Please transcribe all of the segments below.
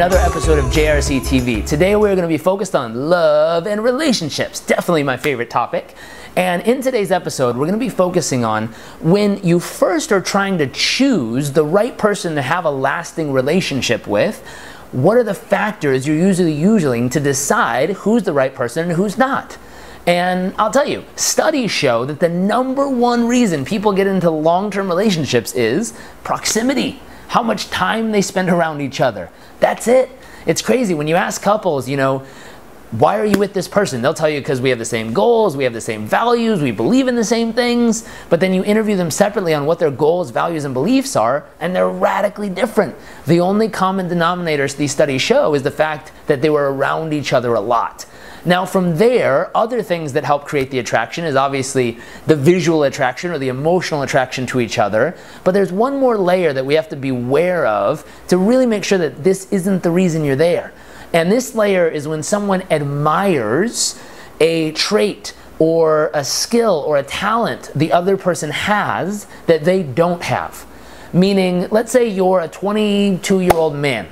another episode of JRCtv. Today we're going to be focused on love and relationships, definitely my favorite topic. And in today's episode, we're going to be focusing on when you first are trying to choose the right person to have a lasting relationship with, what are the factors you're usually using to decide who's the right person and who's not? And I'll tell you, studies show that the #1 reason people get into long-term relationships is proximity. How much time they spend around each other. That's it. It's crazy. When you ask couples, why are you with this person? They'll tell you because we have the same goals, we have the same values, we believe in the same things. But then you interview them separately on what their goals, values, and beliefs are, and they're radically different. The only common denominators these studies show is the fact that they were around each other a lot. Now from there, other things that help create the attraction is obviously the visual attraction or the emotional attraction to each other. But there's one more layer that we have to be aware of to really make sure that this isn't the reason you're there. And this layer is when someone admires a trait or a skill or a talent the other person has that they don't have. Meaning, let's say you're a 22-year-old man.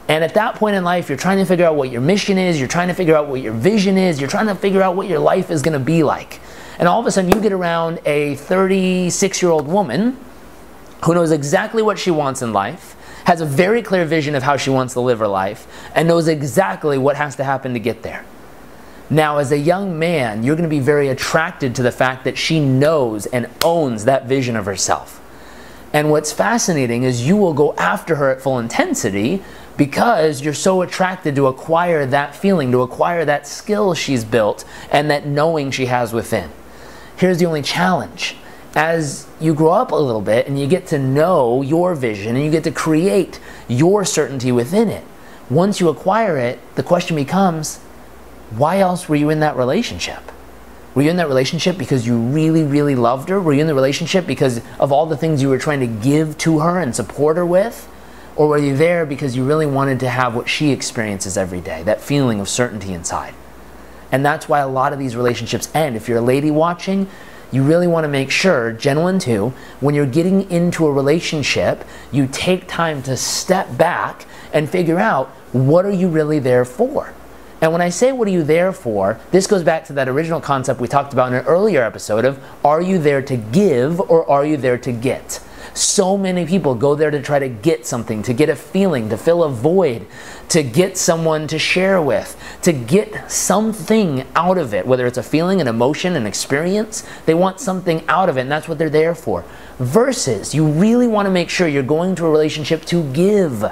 And at that point in life, you're trying to figure out what your mission is, you're trying to figure out what your vision is, you're trying to figure out what your life is going to be like. And all of a sudden you get around a 36-year-old woman who knows exactly what she wants in life, has a very clear vision of how she wants to live her life, and knows exactly what has to happen to get there. Now, as a young man, you're going to be very attracted to the fact that she knows and owns that vision of herself. And what's fascinating is you will go after her at full intensity because you're so attracted to acquire that feeling, to acquire that skill she's built and that knowing she has within. Here's the only challenge. As you grow up a little bit and you get to know your vision and you get to create your certainty within it, once you acquire it, the question becomes, why else were you in that relationship? Were you in that relationship because you really, really loved her? Were you in the relationship because of all the things you were trying to give to her and support her with? Or were you there because you really wanted to have what she experiences every day, that feeling of certainty inside? And that's why a lot of these relationships end. If you're a lady watching, you really want to make sure, gentlemen too, when you're getting into a relationship, you take time to step back and figure out, what are you really there for? And when I say what are you there for, this goes back to that original concept we talked about in an earlier episode of, are you there to give or are you there to get? So many people go there to try to get something, to get a feeling, to fill a void, to get someone to share with, to get something out of it, whether it's a feeling, an emotion, an experience. They want something out of it, and that's what they're there for. Versus, you really want to make sure you're going to a relationship to give.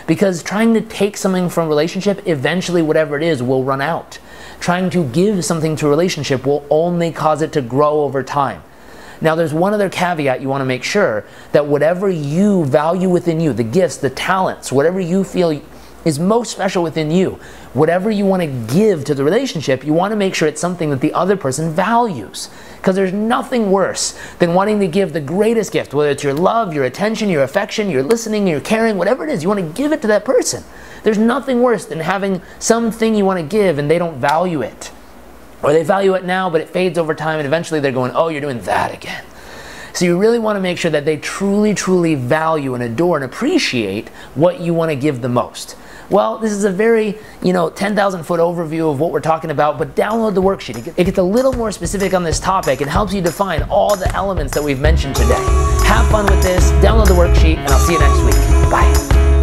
Because trying to take something from a relationship, eventually whatever it is will run out. Trying to give something to a relationship will only cause it to grow over time. Now there's one other caveat you want to make sure, that whatever you value within you, the gifts, the talents, whatever you feel is most special within you, whatever you want to give to the relationship, you want to make sure it's something that the other person values. Because there's nothing worse than wanting to give the greatest gift, whether it's your love, your attention, your affection, your listening, your caring, whatever it is, you want to give it to that person. There's nothing worse than having something you want to give and they don't value it. Or they value it now, but it fades over time, and eventually they're going, oh, you're doing that again. So you really want to make sure that they truly, truly value and adore and appreciate what you want to give the most. Well, this is a very, 10,000-foot overview of what we're talking about, but download the worksheet. It gets a little more specific on this topic and helps you define all the elements that we've mentioned today. Have fun with this, download the worksheet, and I'll see you next week. Bye.